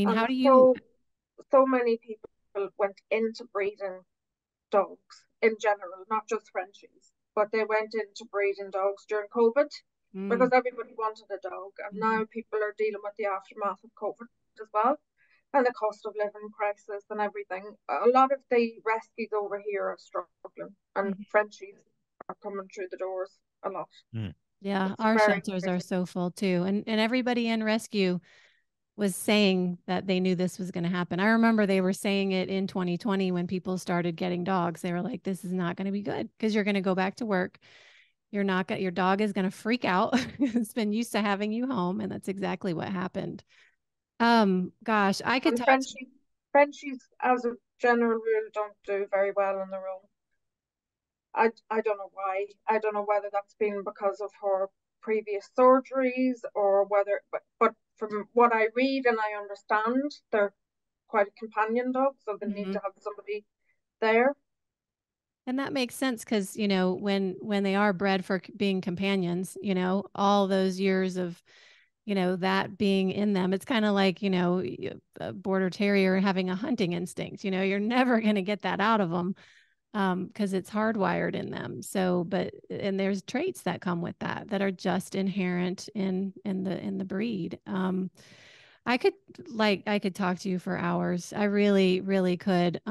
Speaker 1: How do you?
Speaker 3: So many people went into breeding dogs in general, not just Frenchies, but they went into breeding dogs during COVID because everybody wanted a dog. And now people are dealing with the aftermath of COVID as well, and the cost of living crisis and everything. A lot of the rescues over here are struggling, and Frenchies are coming through the doors a lot.
Speaker 1: Yeah,
Speaker 3: It's
Speaker 1: our
Speaker 3: very
Speaker 1: shelters
Speaker 3: busy.
Speaker 1: are so full too. And everybody in rescue was saying that they knew this was going to happen. I remember they were saying it in 2020 when people started getting dogs. They were like, this is not going to be good because you're going to go back to work. You're not going your dog is going to freak out. It's been used to having you home. And that's exactly what happened. Gosh, I could
Speaker 3: And
Speaker 1: talk.
Speaker 3: Frenchies, as a general rule, don't do very well on their own. I don't know why. I don't know whether that's been because of her previous surgeries or whether, but from what I read and I understand, they're quite a companion dog, so they need to have somebody there.
Speaker 1: And that makes sense because, you know, when they are bred for being companions, you know, all those years of, you know, that being in them, it's kind of like, you know, a border terrier having a hunting instinct. You know, you're never going to get that out of them because it's hardwired in them. So, but and there's traits that come with that are just inherent in the breed. I could talk to you for hours. I really, really could.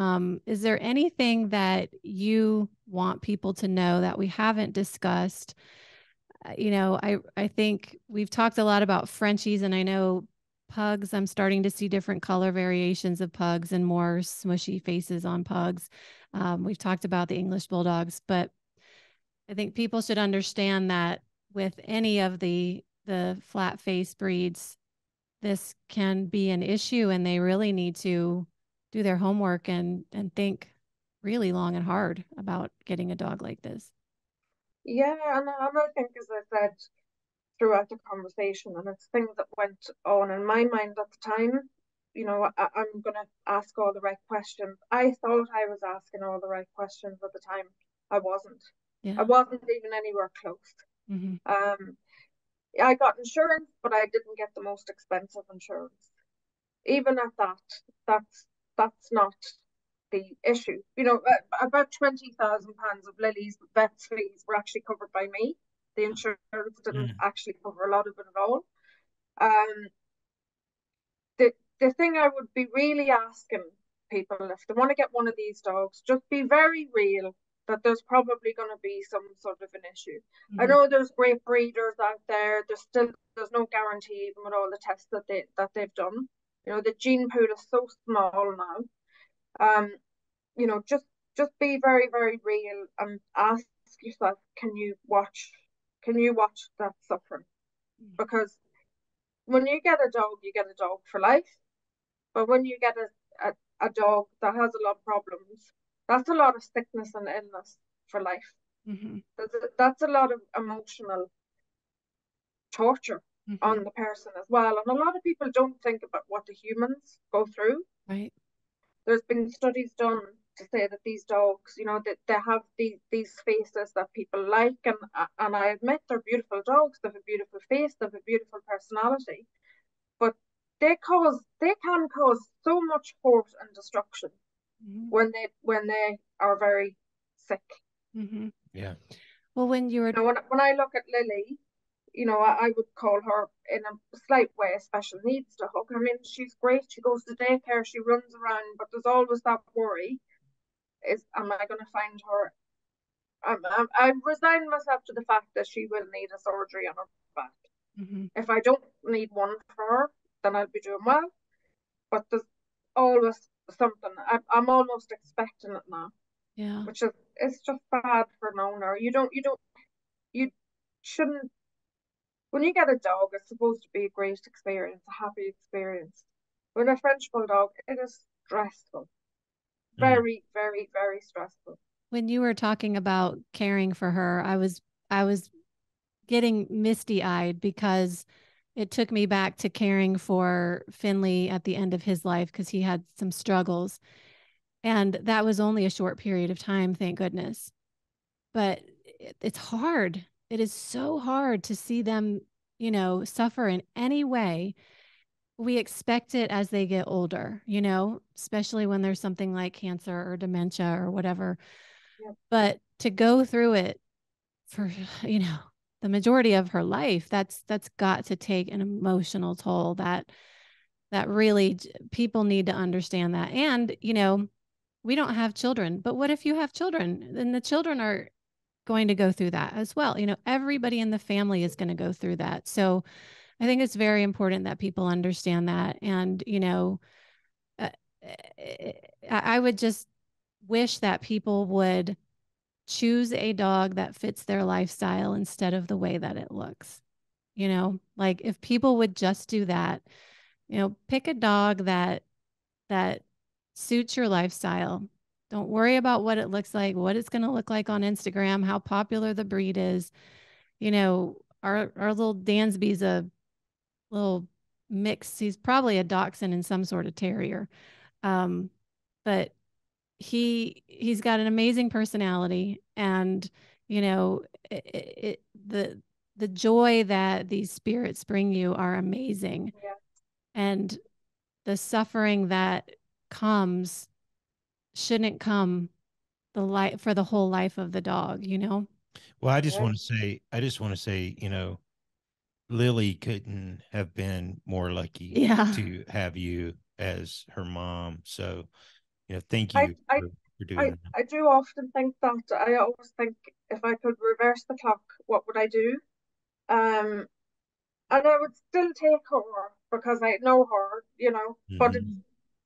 Speaker 1: Is there anything that you want people to know that we haven't discussed? You know, I think we've talked a lot about Frenchies, and I know pugs. I'm starting to see different color variations of pugs and more smushy faces on pugs. We've talked about the English bulldogs, but I think people should understand that with any of the flat face breeds, this can be an issue, and they really need to do their homework and think really long and hard about getting a dog like this.
Speaker 3: Yeah, and I think, as I said throughout the conversation, and it's things that went on in my mind at the time. You know, I'm going to ask all the right questions. I thought I was asking all the right questions at the time. I wasn't.
Speaker 1: Yeah.
Speaker 3: I wasn't even anywhere close. I got insurance, but I didn't get the most expensive insurance. Even at that, that's not the issue. You know, about £20,000 of Lily's vet's fees were actually covered by me. The insurance didn't actually cover a lot of it at all. The thing I would be really asking people, if they want to get one of these dogs, just be very real that there's probably going to be some sort of an issue. I know there's great breeders out there. There's no guarantee even with all the tests that they've done. You know, the gene pool is so small now. You know, just be very, very real and ask yourself, can you watch that suffering? Because when you get a dog, you get a dog for life. But when you get a dog that has a lot of problems, that's a lot of sickness and illness for life. That's a lot of emotional torture on the person as well. And a lot of people don't think about what the humans go through.
Speaker 1: Right.
Speaker 3: There's been studies done to say that these dogs, you know, that they have these faces that people like, and I admit they're beautiful dogs. They have a beautiful face. They have a beautiful personality, but they can cause so much hurt and destruction when they are very sick.
Speaker 2: Yeah.
Speaker 1: Well, when you were,
Speaker 3: you know, when I look at Lily, you know, I would call her in a slight way a special needs dog. I mean, she's great. She goes to daycare. She runs around, but there's always that worry: am I going to find her? I've resigned myself to the fact that she will need a surgery on her back. If I don't need one for her, then I'll be doing well. But there's always something. I'm almost expecting it now.
Speaker 1: Yeah.
Speaker 3: Which is, it's just bad for an owner. You shouldn't. When you get a dog, it's supposed to be a great experience, a happy experience. With a French Bulldog, it is stressful. Very, very, very stressful.
Speaker 1: When you were talking about caring for her, I was getting misty-eyed because it took me back to caring for Finley at the end of his life because he had some struggles. And that was only a short period of time, thank goodness. But it's hard. It is so hard to see them, you know, suffer in any way. We expect it as they get older, you know, especially when there's something like cancer or dementia or whatever.
Speaker 3: Yep.
Speaker 1: But to go through it for, you know, the majority of her life. That's got to take an emotional toll that really people need to understand that. And, you know, we don't have children, but what if you have children? Then the children are going to go through that as well. You know, everybody in the family is going to go through that. So I think it's very important that people understand that. And, you know, uh, I would just wish that people would choose a dog that fits their lifestyle instead of the way that it looks. You know, like if people would just do that, you know, pick a dog that suits your lifestyle. Don't worry about what it looks like, what it's going to look like on Instagram, how popular the breed is. You know, our little Dansby's a little mix. He's probably a dachshund and some sort of terrier. But he's got an amazing personality, and you know, the joy that these spirits bring you are amazing.
Speaker 3: Yeah.
Speaker 1: And the suffering that comes shouldn't come the life for the whole life of the dog, you know?
Speaker 2: Well,
Speaker 3: Yeah.
Speaker 2: I just want to say, you know, Lily couldn't have been more lucky
Speaker 1: Yeah.
Speaker 2: to have you as her mom. So, you know, thank
Speaker 3: I,
Speaker 2: you
Speaker 3: I,
Speaker 2: for doing
Speaker 3: I,
Speaker 2: that.
Speaker 3: I do often think that. I always think if I could reverse the clock, what would I do? Um, and I would still take her because I know her, you know, but
Speaker 2: Mm-hmm.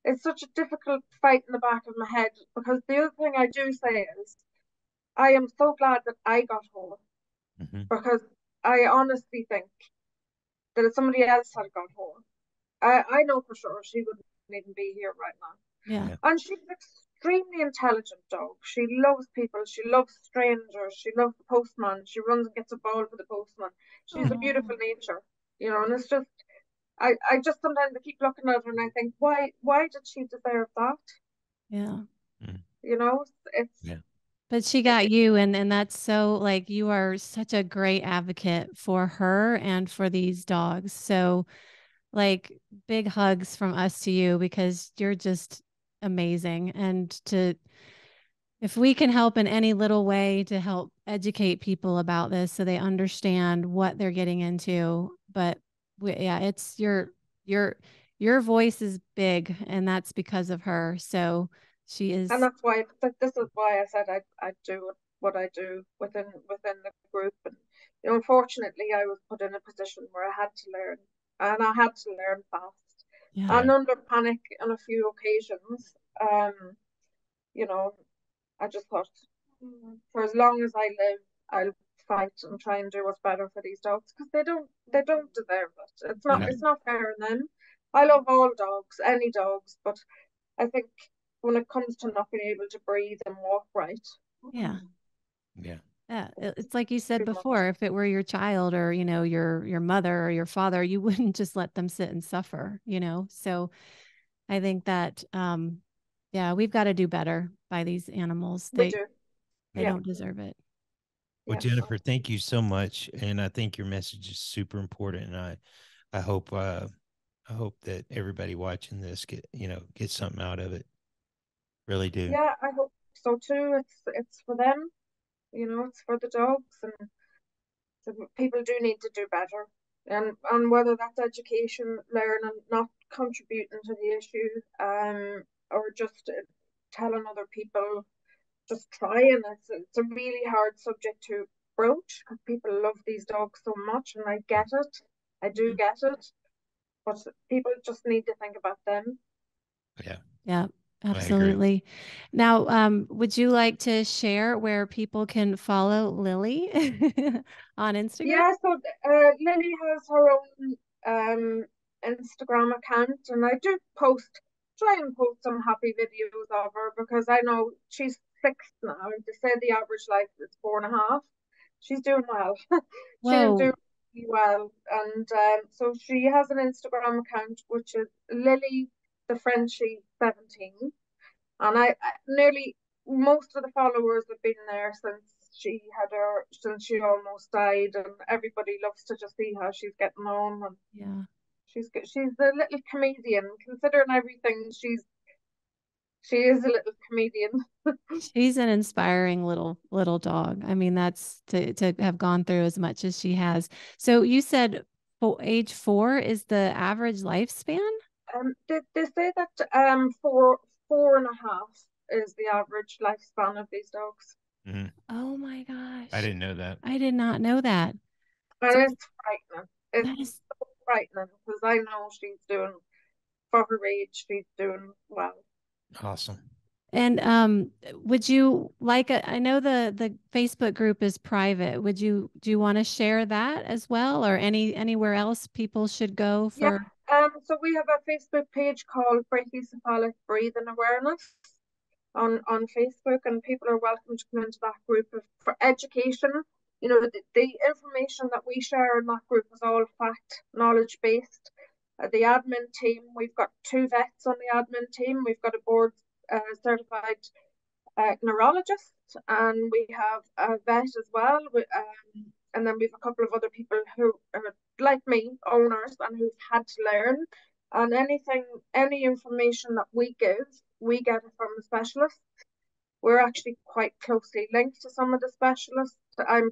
Speaker 3: it's such a difficult fight in the back of my head because the other thing I do say is I am so glad that I got her
Speaker 2: Mm-hmm.
Speaker 3: because I honestly think that if somebody else had got her, I know for sure she wouldn't even be here right now.
Speaker 1: Yeah.
Speaker 2: Yeah.
Speaker 3: And she's an extremely intelligent dog. She loves people. She loves strangers. She loves the postman. She runs and gets a ball for the postman. She's a
Speaker 1: Oh,
Speaker 3: beautiful nature, you know. And it's just, I just sometimes I keep looking at her and I think, why did she deserve that?
Speaker 1: yeah.
Speaker 2: Mm.
Speaker 3: You know,
Speaker 2: Yeah.
Speaker 1: But she
Speaker 3: it,
Speaker 1: got you, and that's so, like, you are such a great advocate for her and for these dogs. So like big hugs from us to you because you're just amazing. And to if we can help in any little way to help educate people about this so they understand what they're getting into. But yeah, it's your your voice is big, and that's because of her. So she
Speaker 3: and
Speaker 1: is.
Speaker 3: that's why this is why I said I do what I do within the group. And you know, unfortunately, I was put in a position where I had to learn, and I had to learn fast,
Speaker 1: Yeah.
Speaker 2: Yeah.
Speaker 3: and under panic on a few occasions. You know, I just thought, for as long as I live, I'll fight and try and do what's better for these dogs because they don't deserve it.
Speaker 2: Yeah.
Speaker 3: It's not fair on them. I love all dogs, any dogs, but I think when it comes to not being able to breathe and walk right,
Speaker 1: Yeah.
Speaker 2: Yeah.
Speaker 1: Yeah,
Speaker 3: it's
Speaker 1: it's like you said
Speaker 3: too much.
Speaker 1: before, if it were your child or, you know, your mother or your father, you wouldn't just let them sit and suffer, you know? So I think that yeah, we've got to do better by these animals.
Speaker 3: We do.
Speaker 1: They
Speaker 3: Yeah.
Speaker 2: Yeah.
Speaker 1: don't deserve it.
Speaker 2: Well,
Speaker 3: Yeah.
Speaker 2: Jennifer, thank you so much. And I think your message is super important. And I hope that everybody watching this get something out of it. Really do.
Speaker 3: Yeah, I hope so too. It's for them, you know, it's for the dogs, and so people do need to do better. And whether that's education, learning, not contributing to the issue, or just telling other people, just trying. It's a really hard subject to broach because people love these dogs so much, and I get it. I do get it, but people just need to think about them.
Speaker 2: Yeah.
Speaker 1: Yeah,
Speaker 2: I agree.
Speaker 1: absolutely. Now, would you like to share where people can follow Lily on Instagram?
Speaker 3: Yeah, so Lily has her own Instagram account, and I do try and post some happy videos of her because I know she's 6 now. They say the average life is 4.5. She's doing well. She'll do
Speaker 1: Whoa.
Speaker 3: really well, and so she has an Instagram account which is Lily the Frenchie 17, and I nearly most of the followers have been there since she almost died, and everybody loves to just see how she's getting on. And
Speaker 1: Yeah.
Speaker 3: she's a little comedian, considering everything She is a little comedian.
Speaker 1: She's an inspiring little dog. I mean, that's to have gone through as much as she has. So you said age 4 is the average lifespan?
Speaker 3: They say that 4.5 is the average lifespan of these dogs.
Speaker 2: Mm-hmm.
Speaker 1: Oh my gosh.
Speaker 2: I didn't know that.
Speaker 1: I did not know that.
Speaker 3: And
Speaker 1: So
Speaker 3: it's frightening.
Speaker 1: that
Speaker 3: It's
Speaker 1: is
Speaker 3: so frightening because I know she's doing, for her age, she's doing well.
Speaker 2: Awesome.
Speaker 1: And would you like I know the Facebook group is private. Do you want to share that as well, or anywhere else people should go
Speaker 3: Yeah.
Speaker 1: for?
Speaker 3: So we have a Facebook page called Brachycephalic Breathing Awareness on Facebook, and people are welcome to come into that group for education. You know, the information that we share in that group is all fact, knowledge based. The admin team, we've got 2 vets on the admin team. We've got a board certified neurologist, and we have a vet as well. And then we have a couple of other people who are like me, owners, and who've had to learn. And any information that we give, we get it from the specialists. We're actually quite closely linked to some of the specialists. I'm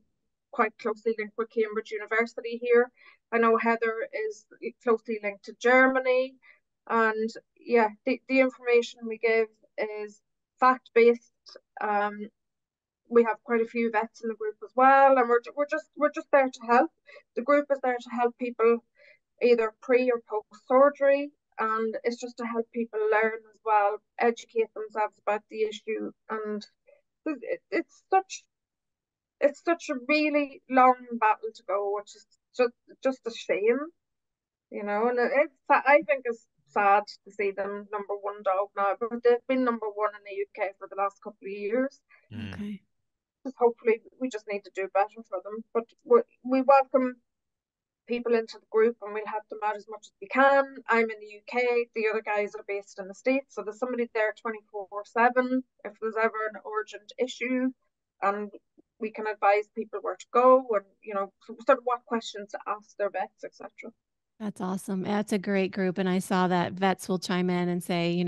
Speaker 3: quite closely linked with Cambridge University here. I know Heather is closely linked to Germany. And yeah, the information we give is fact-based. We have quite a few vets in the group as well, and we're just there to help. The group is there to help people either pre or post surgery, and it's just to help people learn as well, educate themselves about the issue. And it's such a really long battle to go, which is just a shame, you know. And I think it's sad to see them #1 dog now, but they've been #1 in the UK for the last couple of years.
Speaker 1: Okay.
Speaker 3: Hopefully we just need to do better for them. But we welcome people into the group, and we'll help them out as much as we can. I'm in the UK, the other guys are based in the States, so there's somebody there 24/7 if there's ever an urgent issue, and we can advise people where to go, and you know, sort of what questions to ask their vets, etc.
Speaker 1: That's awesome. That's a great group. And I saw that vets will chime in and say,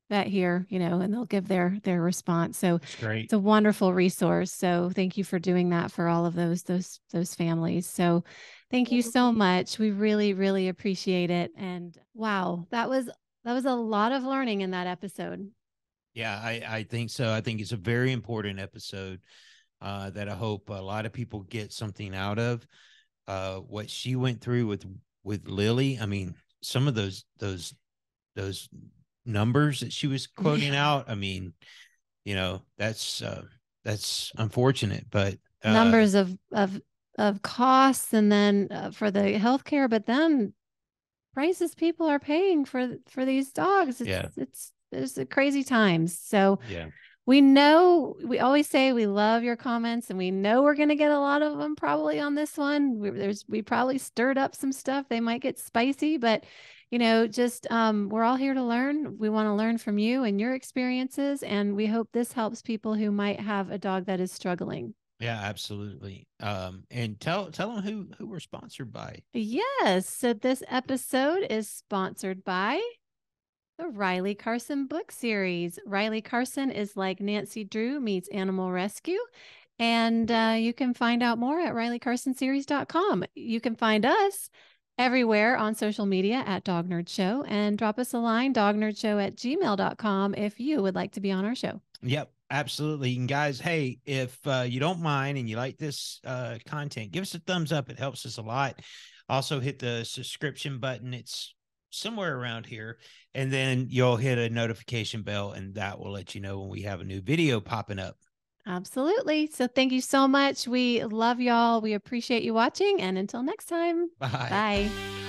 Speaker 1: vet here, and they'll give their response. So
Speaker 2: It's great.
Speaker 1: it's a wonderful resource. So thank you for doing that for all of those families. So thank you so much. We really, really appreciate it. And wow, that was a lot of learning in that episode.
Speaker 2: Yeah, I think so. I think it's a very important episode that I hope a lot of people get something out of. What she went through with Lily. I mean, some of those numbers that she was quoting out. I mean, that's unfortunate, but
Speaker 1: numbers of costs, and then for the healthcare, but then prices people are paying for these dogs. It's crazy times. So
Speaker 2: yeah.
Speaker 1: We always say we love your comments, and we know we're going to get a lot of them probably on this one. We probably stirred up some stuff. They might get spicy, but just we're all here to learn. We want to learn from you and your experiences, and we hope this helps people who might have a dog that is struggling.
Speaker 2: Yeah, absolutely. And tell them who we're sponsored by.
Speaker 1: Yes. So this episode is sponsored by the Riley Carson book series. Riley Carson is like Nancy Drew meets Animal Rescue. And you can find out more at RileyCarsonSeries.com. You can find us everywhere on social media at Dog Nerd Show, and drop us a line, dognerdshow@gmail.com, if you would like to be on our show.
Speaker 2: Yep, absolutely. And guys, hey, if you don't mind and you like this content, give us a thumbs up. It helps us a lot. Also hit the subscription button. It's somewhere around here, and then you'll hit a notification bell, and that will let you know when we have a new video popping up.
Speaker 1: Absolutely. So thank you so much. We love y'all. We appreciate you watching, and until next time.
Speaker 2: Bye.
Speaker 1: Bye.